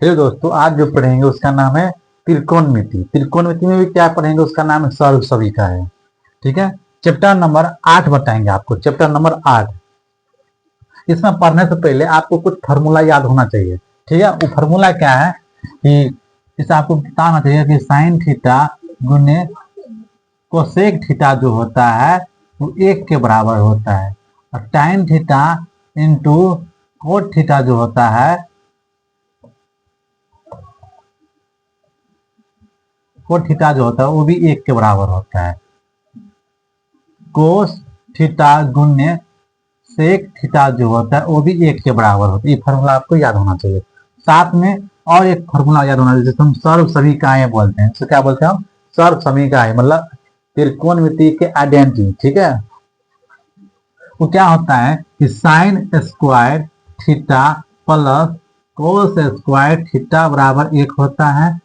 Hello दोस्तों, आज जो पढ़ेंगे उसका नाम है त्रिकोणमिति। त्रिकोणमिति में भी क्या पढ़ेंगे उसका नाम है सर्व सभी का है। ठीक है, चैप्टर नंबर 8 बताएंगे आपको। चैप्टर नंबर 8, इसमें पढ़ने से पहले आपको कुछ फार्मूला याद होना चाहिए। ठीक है, वो फार्मूला क्या है कि इसे आपको बताना चाहिए कि साइन थीटा गुने कोसेक थीटा जो होता है वो 1 के बराबर होता है, और टाइन थीटा इंटू कोट थीटा जो होता है कोट थीटा जो होता है वो भी 1 के बराबर होता है। कोस थीटा गुण्य सेक थीटा जो होता है वो भी 1 के बराबर होता है। ये फार्मूला आपको याद होना चाहिए। साथ में और एक फार्मूला याद होना चाहिए जिसे हम सर्व समीकरण बोलते हैं। क्या बोलते हैं हम? सर्व समीकरण, मतलब त्रिकोणमिति के आइडेंटिटी। ठीक है, वो क्या होता है कि sine square theta plus cos square theta बराबर 1 होता है,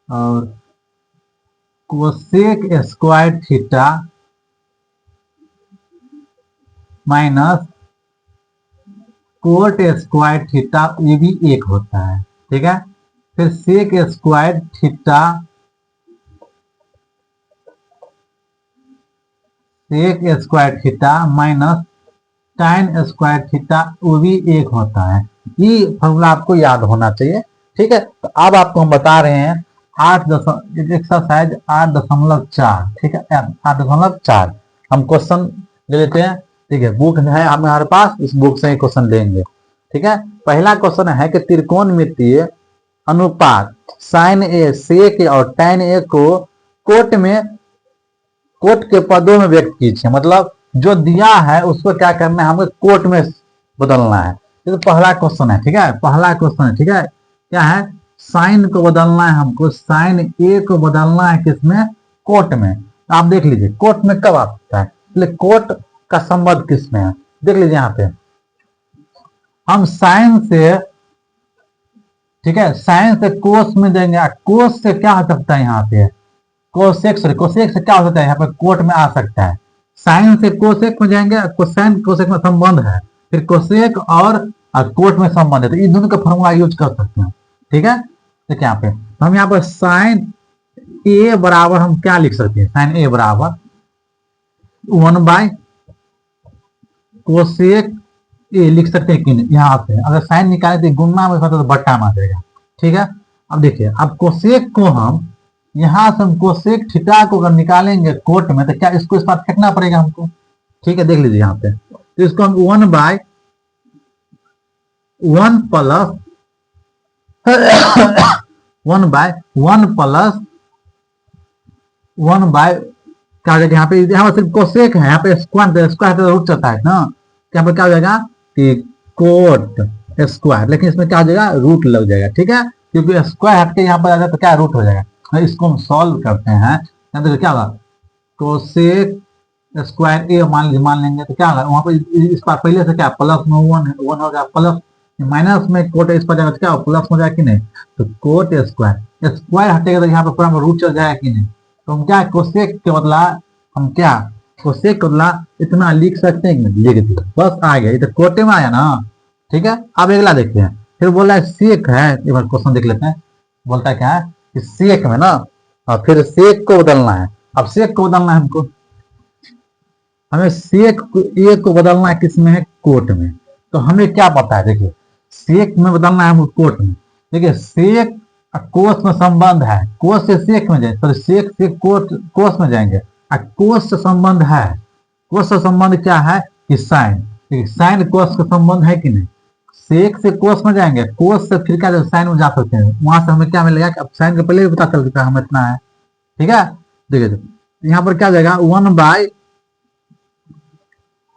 और cosec square theta minus cot square theta ये भी 1 होता है। ठीक है, फिर sec square theta minus tan square theta वो भी 1 होता है। ये फॉर्मूला आपको याद होना चाहिए। ठीक है, तो अब आपको हम बता रहे हैं एक्सरसाइज 8.4। ठीक है, 8.4 हम क्वेश्चन ले लेते हैं। ठीक है, बुक है हमारे पास, इस बुक से ही क्वेश्चन लेंगे। ठीक है, पहला क्वेश्चन है कि त्रिकोणमितीय अनुपात साइन ए सेक और टैन ए को कोट के पदों में व्यक्त कीजिए। मतलब जो दिया है उसको क्या करना है, हमें कोट में बदलना है। ये तो पहला क्वेश्चन है। ठीक है, पहला क्वेश्चन है। ठीक है, क्या है? साइन को बदलना है हमको, साइन ए को बदलना है किसमें? कोट में। आप देख लीजिए कोट में कब आ सकता है, कोट का संबंध किसमें है। देख लीजिए यहाँ पे हम साइन से, ठीक है, साइन से कोस में देंगे। कोस से क्या हो सकता है यहाँ पे? कोसेक से क्या हो सकता है यहाँ पे? कोट में आ सकता है। साइन से कोसेक में जाएंगे, कोसाइन कोसेक में संबंध है, फिर कोसेक और कोट में संबंध है, तो इन दोनों का फॉर्मूला यूज कर सकते हैं। ठीक है, देखिए यहाँ पे तो हम यहाँ पर साइन ए बराबर हम क्या लिख सकते हैं? साइन ए बराबर 1 कोसेक ए लिख सकते हैं कि नहीं? यहाँ पे अगर साइन निकाले तो गुणा में तो बट्टा में आ जाएगा। ठीक है, अब देखिए, अब कोसेक को हम यहां से हम कोसेक थीटा को अगर निकालेंगे कोट में तो क्या इसको इस बार फेंकना पड़ेगा हमको। ठीक है, देख लीजिए यहाँ पे, तो इसको हम 1/1 प्लस 1/1 प्लस 1 बाय क्या हो जाएगा? यहाँ पे सिर्फ कोसेक है, यहाँ पे स्क्वायर रूट चलता है ना, यहाँ पे क्या हो जाएगा कि कोट स्क्वायर, लेकिन इसमें क्या हो जाएगा? रूट लग जाएगा। ठीक है, क्योंकि स्क्वायर हट के यहाँ पर आ जाए तो क्या रूट हो जाएगा। इसको हम सॉल्व करते हैं, तो क्या होगा? कोसेक स्क्वायर ए मान लेंगे तो क्या होगा? वहां पर इस बार पहले से क्या प्लस में 1 हो गया, प्लस माइनस में कोट इस पर जाएगा तो क्या प्लस हो जाएगा कि नहीं? तो कोट स्क्वायर हटेगा तो यहाँ पर पूरा रूट चल जाएगा कि नहीं? तो हम क्या कोसेक के बदला हम क्या कोसेक के बदला इतना लिख सकते हैं? लिख दिया, बस आ गया। ये तो कोटे में आया ना। ठीक है, अब अगला देखते हैं। फिर बोला है सेक है, एक बार क्वेश्चन देख लेते हैं। बोलता है क्या है? सेक में ना, और फिर सेक को बदलना है। अब सेक को बदलना है हमको, हमें सेक ए को बदलना है किसमें है? कोट में। तो हमें क्या पता है? देखिए सेक में बदलना है हमको कोट में। देखिए सेक कोस में संबंध है, कोस से सेक में जाए तो सेक से कोस में जाएंगे, और कोस से संबंध है। कोस से संबंध क्या है कि साइन। देखिए साइन कोस का संबंध है कि नहीं? सेक से कोस में जाएंगे, कोस से फिर क्या साइन में जा सकते हैं, वहां से हमें क्या मिलेगा कि अब साइन के पहले भी पता चल सकता है हम इतना है। ठीक है, देखिए यहाँ पर क्या जाएगा?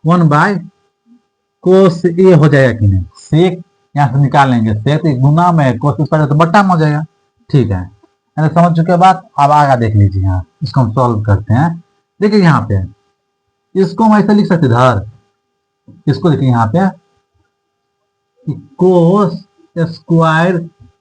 1/1 कोस ए हो जाएगा कि नहीं? सेक यहाँ से निकालेंगे, सेक गुना में कोस तो बट्टा में हो जाएगा। ठीक है, समझ चुके बात। अब आगे देख लीजिए, यहाँ इसको हम सॉल्व करते हैं। देखिए यहाँ पे इसको हम ऐसे लिख सकते धर, इसको देखिए यहाँ पे कोस स्क्वायर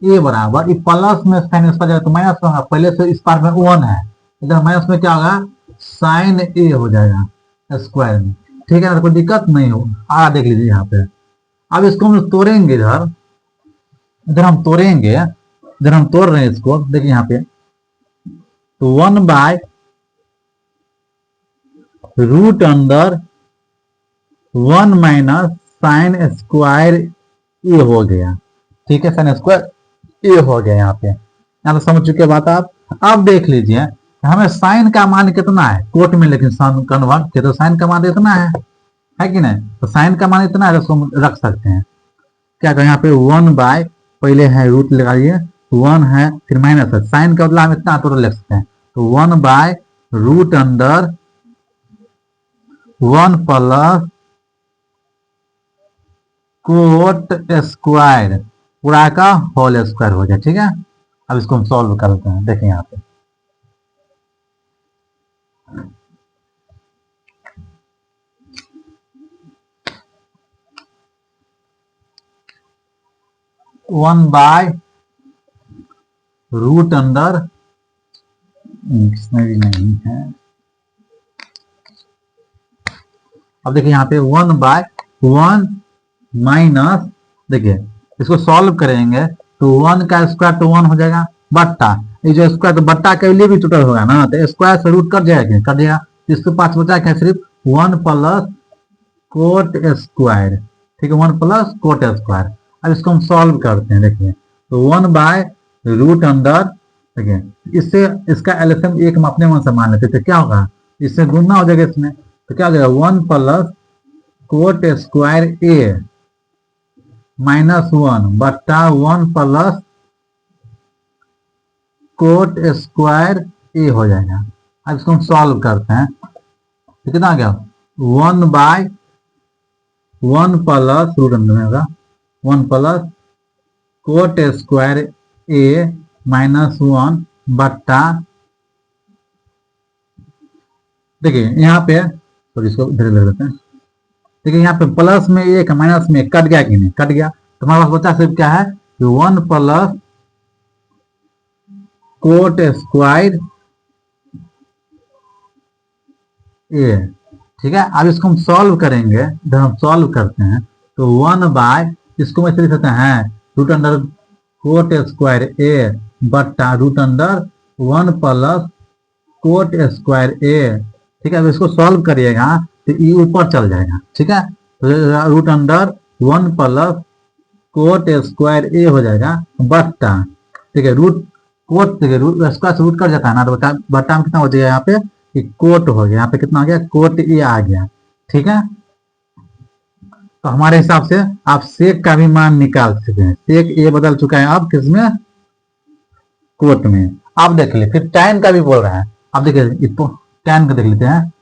ए बराबर प्लस में साइन इस पर जाएगा तो माइनस में होगा, पहले से इस पार में 1 है, इधर माइनस में क्या होगा? साइन ए हो जाएगा स्क्वायर में। ठीक है ना, कोई दिक्कत नहीं हो। देख लीजिए यहाँ पे, अब इसको हम तोड़ेंगे, इधर हम तोड़ेंगे जब हम तोड़ रहे हैं इसको, देखिए यहाँ पे, तो 1/√अंडर 1 - साइन स्क्वायर ए हो गया। ठीक है, साइन स्क्वायर ए हो गया। यहाँ तो समझ चुके बात आप। अब देख लीजिए हमें साइन का मान कितना है कोट में, लेकिन कन्वर्ट के तो साइन का मान इतना है कि नहीं? तो साइन का मान इतना है, उसको हम रख सकते हैं। क्या करें, यहाँ पे 1 पहले है रूट लगाइए, 1 है फिर माइनस है, साइन का बदला हम इतना तो लिख सकते हैं। तो 1/√अंडर 1 प्लस कोट स्क्वायर पूरा का होल स्क्वायर हो गया। ठीक है, अब इसको हम सॉल्व करते हैं। देखिए यहाँ पे 1/√अंडर, इसमें भी नहीं है। अब देखिए यहाँ पे 1/1 माइनस, देखिए इसको सॉल्व करेंगे तो 1 का स्क्वायर तो 1 हो जाएगा, बट्टा ये जो स्क्वायर तो बट्टा के लिए भी टोटल होगा ना, तो स्क्वायर से रूट कट जाएगा, कट जाएगा। इसके पास बचा क्या, सिर्फ 1 प्लस कोट स्क्वायर। ठीक है, 1 प्लस कोट स्क्वायर। अब इसको हम सॉल्व करते हैं। देखिए तो 1/√अंडर, देखिए इससे इसका एलसीएम एक हम अपने मन से मान लेते, तो क्या होगा, इससे गुना हो जाएगा इसमें, तो क्या हो जाएगा 1 प्लस कोट स्क्वायर ए -1 बट्टा 1 प्लस कोट स्क्वायर ए हो जाएगा। अब इसको हम सॉल्व करते हैं, तो कितना आ गया, 1/1 प्लस रूट अंदर में होगा 1 प्लस कोट स्क्वायर ए -1 बट्टा, देखिए यहाँ पे, तो इसको धीरे धीरे देते हैं। देखिए यहाँ पे प्लस में एक माइनस में कट गया कि नहीं, कट गया। तो हमारे पास बचा सिर्फ क्या है, 1 प्लस कोट स्क्वायर ए। ठीक है, अब इसको हम सॉल्व करेंगे। जब हम सॉल्व करते हैं तो 1 इसको मैं लिख सकते हैं √अंडर कोट स्क्वायर ए बट्टा √अंडर 1 प्लस कोट स्क्वायर ए। ठीक है, अब इसको सॉल्व करिएगा तो ये ऊपर चल जाएगा। ठीक है, तो √अंडर 1 प्लस कोट स्क्वायर ए हो जाएगा बट्टा, ठीक है, रूट कोट, देखिए रूट स्क्वायर से रूट कट जाता है ना, तो बट्टा में कितना हो जाएगा, यहाँ पे कि कोट हो गया, यहाँ पे कितना आ गया, कोट ए आ गया। ठीक है, तो हमारे हिसाब से आप सेक का भी मान निकाल सकते हैं। सेक ए बदल चुका है अब किसमें, कोट में। आप देख ले, फिर टैन का भी बोल रहा है। अब देखिए टैन को देख लेते हैं।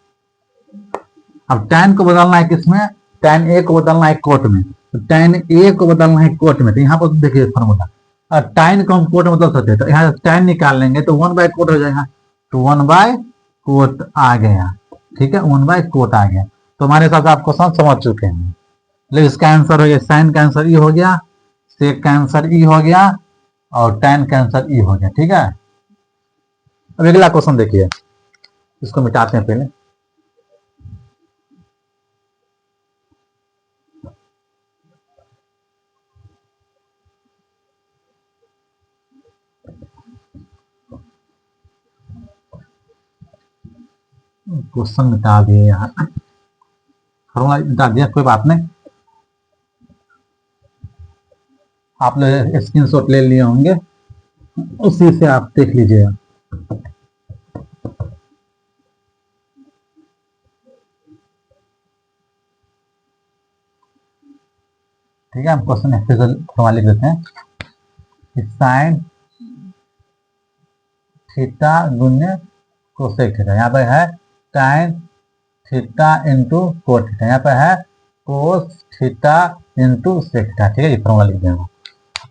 अब टैन को बदलना है किसमें, टैन ए को बदलना है कोट में, तो टैन ए को बदलना है कोट में। तो यहाँ पर देखिए फॉर्मूला, और टैन को हम कोट में बदल सकते हैं, तो यहाँ टैन निकाल लेंगे तो 1/कोट हो जाएगा, तो 1/कोट आ गया। ठीक है, 1/कोट आ गया। तो हमारे हिसाब से आप क्वेश्चन समझ चुके हैं। लेकिन इसका आंसर हो गया, साइन का आंसर ई हो गया, सेक का आंसर ई हो गया, और टैन का आंसर ई हो गया। ठीक है, अब अगला क्वेश्चन देखिए, इसको मिटाते हैं पहले। क्वेश्चन मिटा दिए यार, फॉर्मूला मिटा दिया, कोई बात नहीं। आप लोग स्क्रीनशॉट ले लिए होंगे, उसी से आप देख लीजिएगा। ठीक है, हम क्वेश्चन फिर से फॉर्मूला लिख देते हैं, साइन थीटा गुने कोसेक थीटा। यहाँ पे है टाइन थीटा इंटू कोट थीटा, यहाँ पे है cos theta into sec theta. ठीक है, ये फॉर्मूला लिख देंगे।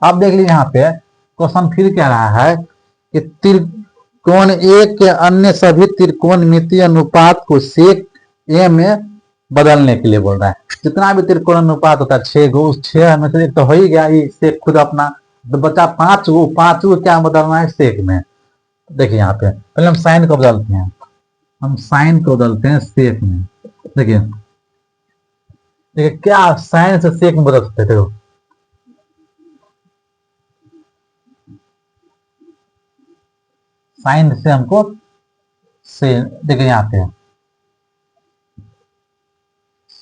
अब देख लीजिए यहाँ पे क्वेश्चन फिर कह रहा है कि त्रिकोण ए के अन्य सभी त्रिकोणमितीय अनुपात को सेक ए में बदलने के लिए बोल रहा है। जितना भी त्रिकोण अनुपात होता है 6 गो, उस 6 में से एक तो हो ही गया, ये सेक खुद अपना, तो बचा 5 गो, 5 गो क्या बदलना है, सेक में। देखिए यहाँ पे पहले हम साइन को बदलते हैं, हम साइन को बदलते हैं सेक में। देखिए देखिए क्या साइन से सेक में बदल सकते थे, साइन से हमको से देखिए यहाँ पे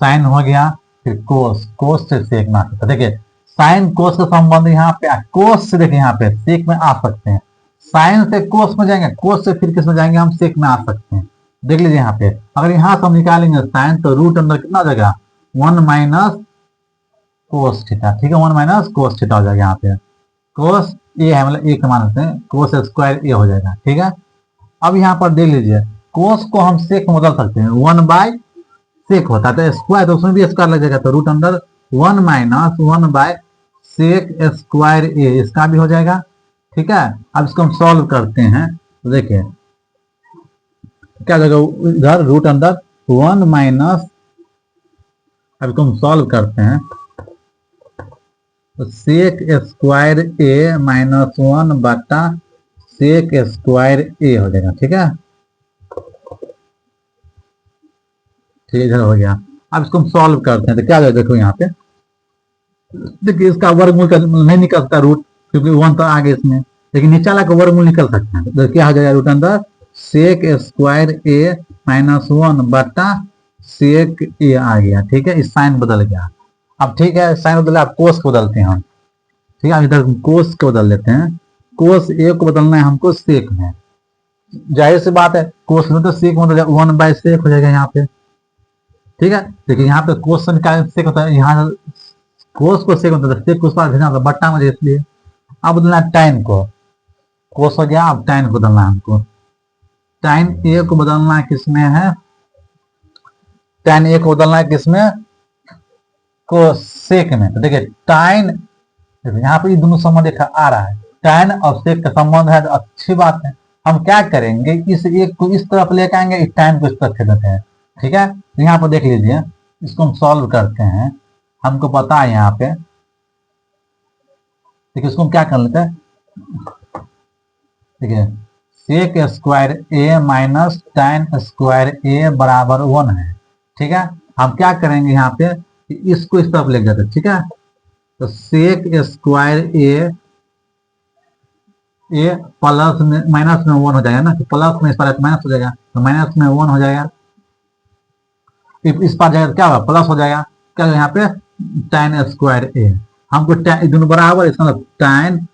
साइन हो गया, फिर कोस, कोस से सेक में आ सकता है। देखिए साइन कोस का संबंध यहाँ पे, कोस से देखिए यहाँ पे सेक में आ सकते हैं, साइन से कोस में जाएंगे, कोस से फिर किस में जाएंगे, हम सेक में आ सकते हैं। देख लीजिए यहाँ पे अगर यहाँ से हम निकालेंगे साइन तो रूट अंदर कितना हो जाएगा 1 माइनस कोस थीटा, ठीक है 1 माइनस कोस थीटा हो जाएगा। यहाँ पे कोस ए है मतलब ए के मान से कोस स्क्वायर ए हो जाएगा, ठीक है। अब यहाँ पर देख लीजिए कोस को हम सेक में बदल सकते हैं, 1 बाय सेक होता है तो स्क्वायर, तो उसमें भी स्क्वायर लग जाएगा, तो root under 1 minus 1 by sec square A, इसका भी हो जाएगा, ठीक है। अब इसको हम सॉल्व करते हैं तो देखिए क्या हो जाएगा, इधर रूट अंडर 1 माइनस, अब इसको हम सॉल्व करते हैं तो सेक स्क्वायर ए माइनस 1 बटा सेक स्क्वायर ए हो जाएगा, ठीक है। ठीक है इधर हो गया। अब इसको हम सॉल्व करते हैं तो क्या हो जाएगा, देखो यहाँ पे देखिए इसका वर्गमूल का नहीं निकल सकता रूट, क्योंकि 1 तो आगे इसमें, लेकिन नीचे वाला का वर्गमूल निकल सकता है। तो क्या हो जाएगा रूट अंदर सेक स्क्वायर ए माइनस 1 बटा सेक ए आ गया, ठीक है। इस साइन बदल गया। अब ठीक है साइन बदला, अब कोस को बदलते हैं हम, ठीक है। इधर कोस को बदल लेते हैं, कोस ए को बदलना है हमको सेक में, जाहिर सी बात है कोस में तो सेक में 1 बाय सेक हो जाएगा यहाँ पे, ठीक है। देखिए यहाँ पे कोस का सेक होता है, यहाँ कोस को सेक होता है, सेक को उस पार भेजना होता है बट्टा में, इसलिए अब बदलना है टाइन को, कोस हो गया, अब टाइन को बदलना है हमको, टाइन ए को बदलना है किसमें है, टाइन ए को बदलना है किसमें, को सेक में। तो देखिए टाइन, यहाँ पे ये दोनों संबंध एक आ रहा है, टाइन और सेक का संबंध है तो अच्छी बात है। हम क्या करेंगे इस एक को इस तरफ लेकर आएंगे, इस टाइन को इस तरफ खेल देते हैं, ठीक है। तो यहाँ पर देख लीजिए इसको हम सॉल्व करते हैं, हमको पता है यहाँ पे, देखिए इसको हम क्या कर लेते हैं, देखिए sec square A minus tan square ए बराबर 1 है, ठीक है। हम क्या करेंगे यहाँ पे इसको इस तरफ ले जाते, ठीक है। तो सेक स्क्वायर ए प्लस में माइनस में 1 हो जाएगा ना, तो प्लस में इस पर माइनस हो जाएगा, तो माइनस में 1 हो जाएगा, इस पर जाएगा क्या होगा प्लस हो जाएगा, क्या यहाँ पे टाइन स्क्वायर ए, हमको दोनों बराबर, इसका मतलब टाइन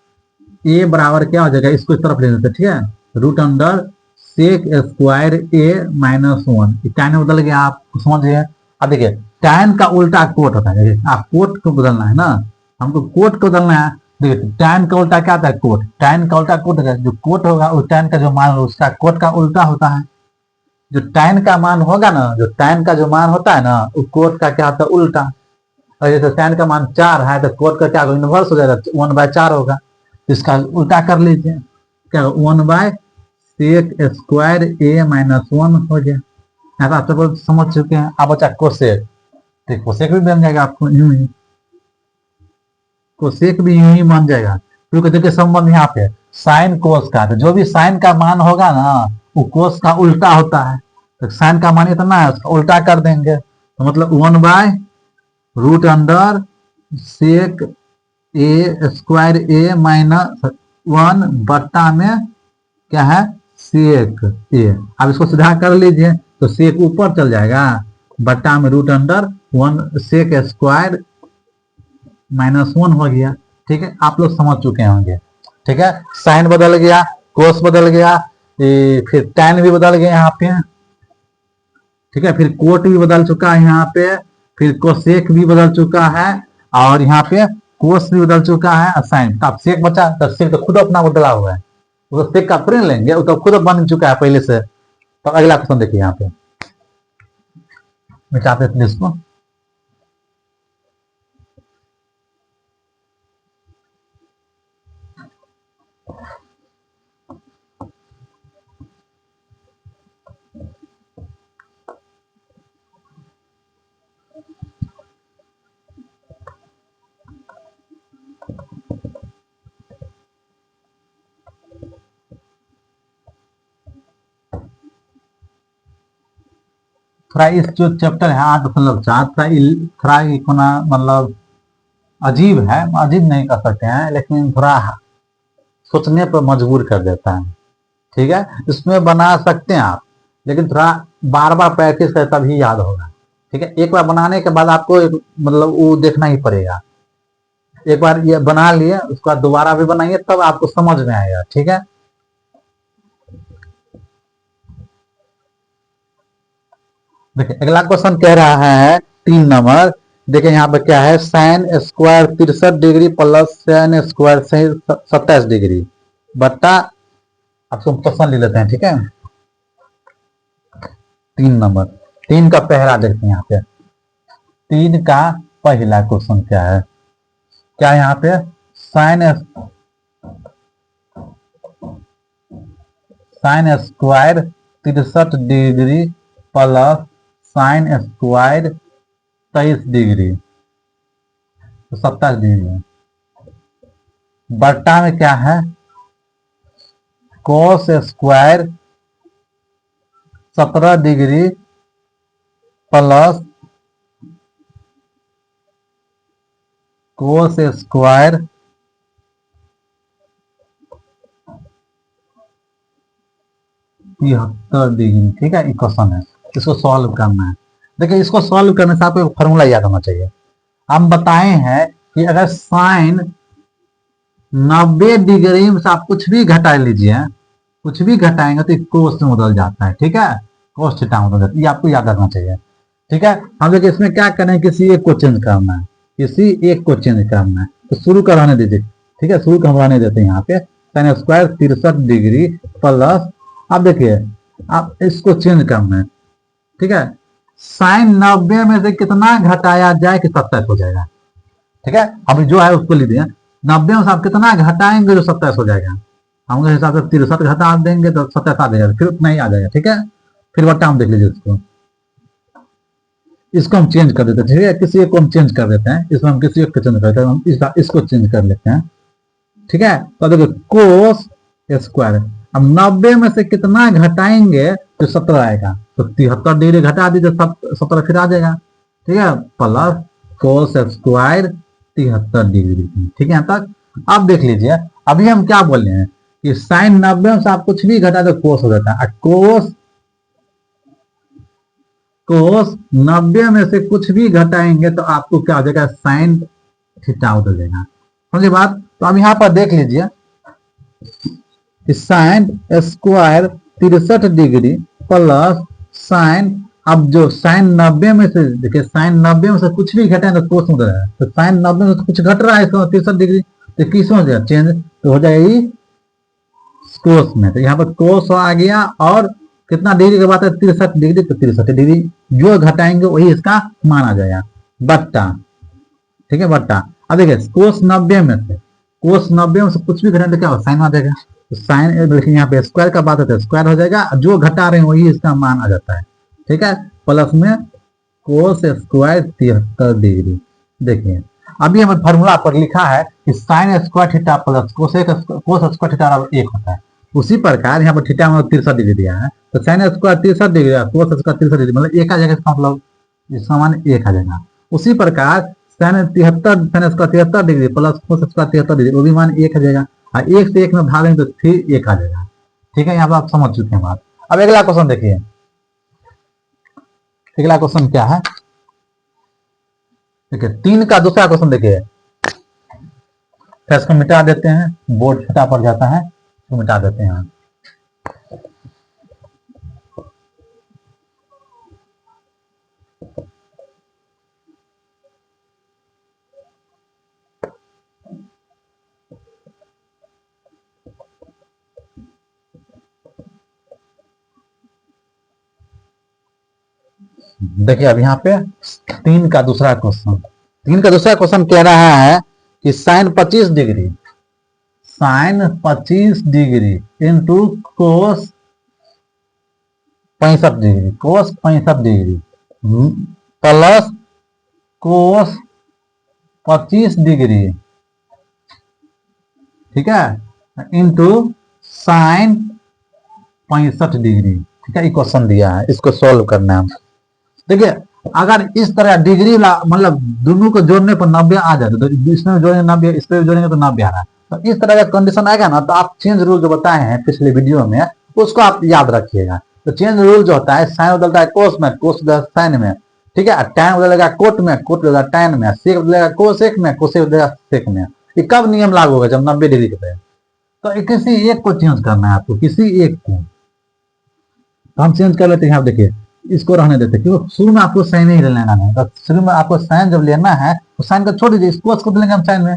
ए बराबर क्या हो जाएगा, इसको इस तरफ ले लेते, ठीक है। Root under sec square A minus 1, टाइन में बदल गया, आप समझिए। अब देखिए टाइन का उल्टा कोट होता है, देखिए आप कोट को बदलना है ना, हमको कोट को बदलना है। देखिए टाइन का उल्टा क्या होता है, कोट, टाइन का उल्टा कोट होता है, जो कोट होगा उस टाइन का जो मान उसका कोट का उल्टा होता है। जो टाइन का मान होगा ना, जो टाइन का जो मान होता है ना, उस कोट का क्या होता है उल्टा। और जैसे टाइन का मान 4 है तो कोट का क्या होगा इनवर्स हो जाएगा, 1 बाय 4 होगा, इसका उल्टा कर लीजिए, क्या 1 by sec square A minus 1 हो गया। यहाँ आप सब समझ चुके हैं। अब बचा कोसेक, तो कोसेक भी बन जाएगा आपको यूं ही, कोसेक भी यूं ही बन जाएगा, क्योंकि देखिए संबंध यहाँ पे साइन कोस का, तो जो भी साइन का मान होगा ना वो कोस का उल्टा होता है, तो साइन का मान इतना है उसका उल्टा कर देंगे, तो मतलब 1 by root under sec A square A minus 1 बट्टा में क्या है सेक ए। अब इसको सीधा कर लीजिए तो सेक ऊपर चल जाएगा, बट्टा में root under 1 sec square minus 1 हो गया, ठीक है। आप लोग समझ चुके होंगे, ठीक है। साइन बदल गया, कोस बदल गया, फिर टैन भी बदल गया यहाँ पे, ठीक है। फिर कोट भी बदल चुका है यहाँ पे, फिर कोसेक भी बदल चुका है, और यहाँ पे कोस भी बदल चुका है, और साइन। तो अब सेक बचा, तो सेक तो खुद अपना बदला हुआ है, वो सेक का प्रिंट लेंगे, वो तो खुद बन चुका है पहले से। तो अगला क्वेश्चन देखिए यहाँ पे, मिटाते हैं इसको, थोड़ा इस जो चैप्टर है 8.4 थोड़ा इतना मतलब अजीब है, अजीब नहीं कर सकते हैं, लेकिन थोड़ा सोचने पर मजबूर कर देता है, ठीक है, इसमें बना सकते हैं आप, लेकिन थोड़ा बार बार प्रैक्टिस करें तभी याद होगा। ठीक है, एक बार बनाने के बाद आपको मतलब वो देखना ही पड़ेगा। एक बार ये बना लिए, उसके बाद दोबारा भी बनाइए, तब आपको समझ में आएगा। ठीक है, देखिए अगला क्वेश्चन कह रहा है 3 नंबर। देखिए यहाँ पे क्या है, sine square 63 degree plus sine square 27 degree बट्टा, आपको क्वेश्चन ले लेते हैं। ठीक है, 3 नंबर, 3 का पहला देखते हैं यहाँ पे। 3 का पहला क्वेश्चन क्या है, क्या यहाँ पे sine square 63 degree plus sine square 23 degree तो 27 डिग्री है। बट्टा में क्या है, cos square 17 degree plus cos square 73 degree. ठीक है, इक्वेशन है, इसको सॉल्व करना है। देखिए इसको सॉल्व करने से आपको फॉर्मूला याद होना चाहिए। हम बताए हैं कि अगर साइन 90 डिग्री से आप कुछ भी घटा लीजिए, कुछ भी घटाएंगे तो कोस में बदल जाता है। ठीक है, कोस थीटा में बदल जाता है, ये आपको याद रखना चाहिए। ठीक है, हम देखिए इसमें क्या करें, किसी एक को चेंज करना है, किसी एक को चेंज करना है, तो शुरू कराने दीजिए। ठीक है, शुरू करवाने देते हैं। यहाँ पे साइन स्क्वायर 63 डिग्री प्लस, अब देखिए आप इसको चेंज करना है। ठीक है, साइन 90 में से कितना घटाया जाए कि 27 हो जाएगा। ठीक है, अभी जो है उसको लीजिए, 90 में से आप कितना घटाएंगे जो 27 हो जाएगा। हम उस हिसाब से 63 घटा देंगे तो 27 आ जाएगा, फिर उतना ही आ जाएगा। ठीक है, फिर बट्टा हम देख लीजिए इसको हम चेंज कर देते हैं। ठीक है, किसी एक को हम चेंज कर देते हैं, इसमें हम किसी एक को चेंज करते हैं, हम इसको चेंज कर लेते हैं। ठीक है, तो देखो कोस स्क्वायर, अब 90 में से कितना घटाएंगे तो 17 आएगा, तो 73 डिग्री घटा दीजिए, 17 फिर आ जाएगा। ठीक है, प्लस कोस स्क्वायर 73 डिग्री। ठीक है, यहाँ तक आप देख लीजिए। अभी हम क्या बोले हैं कि साइन 90 में से आप कुछ भी घटा तो कोस हो जाता है, कोस 90 में से कुछ भी घटाएंगे तो आपको क्या हो जाएगा, साइन थीटा हो जाएगा। समझे बात। तो अब यहाँ पर देख लीजिए कि sine square 63 degree plus sign, अब जो साइन 90 में से, देखिए साइन 90 में से कुछ भी घटाए तो कोस में है, तो साइन 90 में से कुछ घट रहा है 63 डिग्री, तो किस में हो जाएगा चेंज, तो हो जाएगी कोस में। तो यहाँ पर कोस आ गया, और कितना डिग्री के बाद है 63 डिग्री, तो 63 डिग्री जो घटाएंगे वही इसका मान आ जाएगा, बट्टा। ठीक है, बट्टा। अब देखिए कोस 90 में से कुछ भी घटाएंगे तो क्या हो, साइन आ जाएगा, तो साइन, देखिए यहाँ पे स्क्वायर का बात है तो स्क्वायर हो जाएगा, जो घटा रहे हैं वही इसका मान आ जाता है। ठीक है, प्लस में कोस स्क्वायर 73 डिग्री। देखिए अभी हमें फॉर्मूला पर लिखा है कि sine square theta plus cos square theta बराबर 1 होता है। उसी प्रकार यहाँ पर थीटा में 63 डिग्री दिया है, तो sine square 63 degree, cos square 63 degree, मतलब 1 आ जाएगा, इसका मतलब इसका मान 1 आ जाएगा। उसी प्रकार sine square 73 degree plus cos square 73 degree, वो भी मान 1 आ जाएगा, और 1 से 1 में भागेंगे तो फिर 1 आ जाएगा। ठीक है, यहाँ पर आप समझ चुके हैं बात। अब अगला क्वेश्चन देखिए, अगला क्वेश्चन क्या है, देखिए 3 का दूसरा क्वेश्चन देखिए। इसको मिटा देते हैं, बोर्ड छोटा पड़ जाता है, तो मिटा देते हैं। देखिए अब यहाँ पे 3 का दूसरा क्वेश्चन कह रहा है कि sine 25 degree into cos 65 degree plus cos 25 degree, ठीक है, इंटू साइन 65 डिग्री। ठीक है, क्वेश्चन दिया है, इसको सॉल्व करना है। देखिए अगर इस तरह डिग्री मतलब दोनों को जोड़ने पर 90 आ जाए, तो इसमें जोड़ेंगे 90, इस पर जोड़ेंगे तो 90 आ रहा है, तो इस तरह का कंडीशन आएगा ना, तो आप चेंज रूल जो बताए हैं पिछले वीडियो में उसको आप याद रखिएगा। तो चेंज रूल जो होता है, साइन बदलता है कोस में, कोस बदलता है साइन में, ठीक है। टैन बदलेगा कोट में, कोट बदलेगा टैन में, सेक बदलेगा कोसेक में, कोसेक बदलेगा सेक में। ये कब नियम लागू होगा? जब 90 डिग्री पे। तो किसी एक को चेंज करना है आपको, किसी एक को। तो हम चेंज कर लेते हैं। आप देखिए, इसको रहने देते हैं क्योंकि शुरू में आपको साइन ही लेना है। तो शुरू में आपको साइन जब लेना है तो साइन को छोड़ दीजिए, कोस को लेंगे हम साइन में,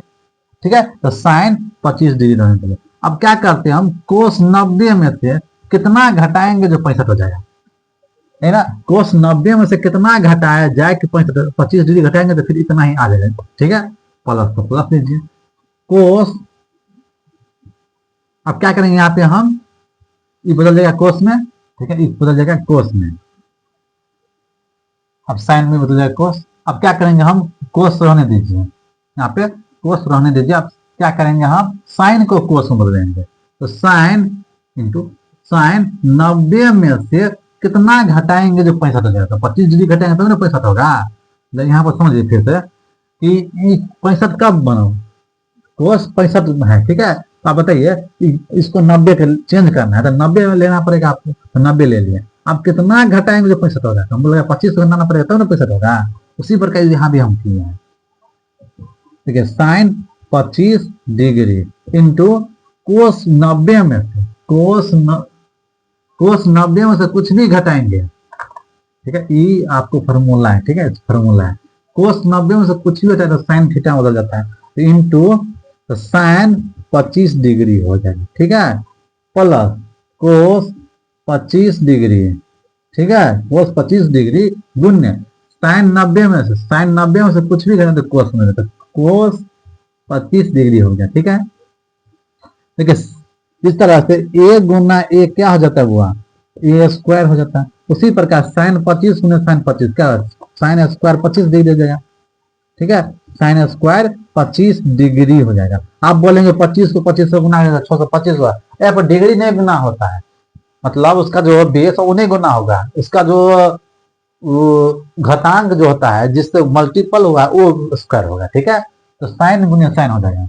ठीक है। तो साइन 25 डिग्री रहने देंगे। अब क्या करते हैं हम, कोस 90 में से कितना घटाएंगे जो 65 हो जाएगा, है ना। कोस 90 में से कितना घटाया जाए कि 25 डिग्री घटाएंगे तो फिर इतना ही आ जाएगा, ठीक है। प्लस तो प्लस लीजिए कोस। अब क्या करेंगे यहाँ पे हम, ये बदल जाएगा कोस में, ठीक है, ये बदल जाएगा कोस में। अब साइन में बदल जाएगा कोस। अब क्या करेंगे हम, कोस रहने दीजिए, यहाँ पे कोस रहने दीजिए। अब क्या करेंगे हम, साइन को कोस में बदलेंगे। तो साइन इंटू साइन 90 में से कितना घटाएंगे जो 65 हो जाएगा। 25 डिग्री घटाएंगे तब ना 65 होगा। यहाँ पर समझिए फिर से कि 65 कब बनो, कोस 65 है, ठीक है। तो आप बताइए इसको 90 पे चेंज करना है तो 90 में लेना पड़ेगा आपको, तो 90 ले लिए। अब कितना घटाएंगे जो 65 होगा, हम बोलेगा 25 घटाना पड़ेगा तब ना 65 होगा। उसी प्रकार यहाँ भी हम किए हैं, ठीक है। साइन 25 डिग्री इंटू कोस 90 में से, कोस 90 में से कुछ भी घटाएंगे, ठीक है। ये आपको फॉर्मूला है, ठीक है, फॉर्मूला है। कोस 90 में से कुछ भी होता है तो साइन थीटा बदल जाता है, तो इंटू तो साइन 25 डिग्री हो जाएगा, ठीक है, प्लस कोस 25 डिग्री, ठीक है, कोस 25 डिग्री गुण्य साइन 90 में से, साइन 90 में से कुछ भी घटाए तो कोस में, तो कोस 25 डिग्री हो गया, ठीक है। देखिए इस तरह से a गुना a क्या हो जाता है, वो a स्क्वायर हो जाता है। उसी प्रकार साइन 25 गुना साइन 25 क्या, साइन स्क्वायर 25 डिग्री हो जाएगा, ठीक है। साइन स्क्वायर 25 डिग्री हो जाएगा। आप बोलेंगे 25 को 25 से गुना 625 हुआ, यहाँ पर डिग्री नहीं गुना होता है, मतलब उसका जो बेस है वो नहीं गुना होगा, उसका जो घातांक जो होता है जिससे मल्टीपल हुआ वो स्क्वायर होगा, ठीक है। तो साइन गुना साइन हो जाएगा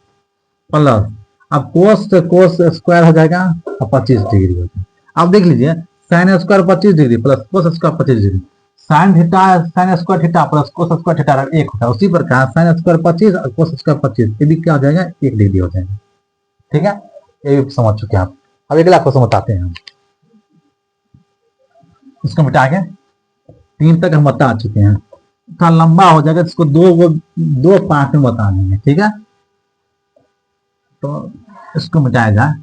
प्लस, अब कोस से कोस स्क्वायर हो जाएगा और 25 डिग्री हो जाएगा। अब देख लीजिए sine square 25 degree plus cos square 25 degree, sine theta sine square theta plus cos square theta एक होता है। उसी प्रकार साइन स्क्वायर 25 और कोस स्क्वायर 25 ये भी क्या हो जाएगा, 1 डिग्री हो जाएगा, ठीक है। ये भी समझ चुके हैं आप। अब अगला क्वेश्चन बताते हैं हम, इसको मिटा के 3 तक हम बता चुके हैं, थोड़ा लंबा हो जाएगा, इसको दो पार्ट में बता देंगे, ठीक है। तो इसको मिटाया जाए,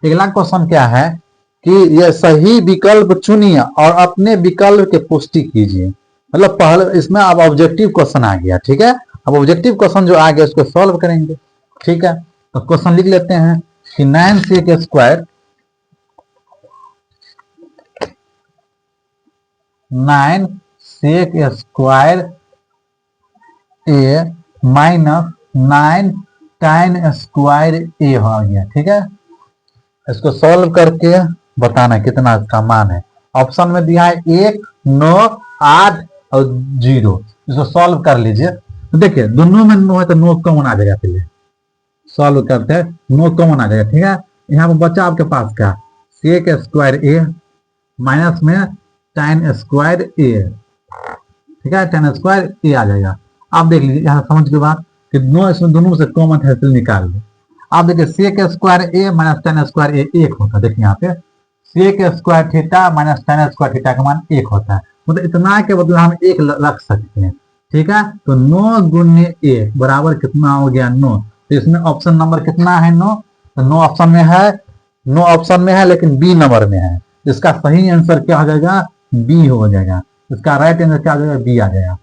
अगला क्वेश्चन क्या है कि यह सही विकल्प चुनिए और अपने विकल्प की पुष्टि कीजिए। मतलब पहले इसमें अब ऑब्जेक्टिव क्वेश्चन आ गया, ठीक है। अब ऑब्जेक्टिव क्वेश्चन जो आ गया उसको सॉल्व करेंगे, ठीक है। तो क्वेश्चन लिख लेते हैं कि 9 sec square 9 sec square A minus 9 tan square ए हो गया, ठीक है। इसको सॉल्व करके बताना कितना इसका मान है। ऑप्शन में दिया है 1, 9, 8 और 0। इसको सॉल्व कर लीजिए। तो देखिए दोनों में 9 है तो 9 कॉमन आ जाएगा, पहले सॉल्व करते हैं 9 कॉमन आ जाएगा, ठीक है। यहाँ पर बचा आपके पास क्या, सेक स्क्वायर ए माइनस में tan स्क्वायर ए, ठीक है, tan स्क्वायर ए आ जाएगा। आप देख लीजिए यहाँ समझ के बाद कि 9 इसमें दोनों से कॉमन है तो निकाल लो। आप देखिए sec square A minus tan square A 1 होता है। देखिए यहाँ पे sec square theta minus tan square theta का मान 1 होता है, मतलब इतना के बदले हम 1 रख सकते हैं, ठीक है। तो 9 गुण्य ए बराबर कितना हो गया, 9। तो इसमें ऑप्शन नंबर कितना है, 9। तो 9 ऑप्शन में है, 9 ऑप्शन में है लेकिन बी नंबर में है। इसका सही आंसर क्या हो जाएगा, बी हो जाएगा। इसका राइट आंसर क्या हो जाएगा, बी आ जाएगा।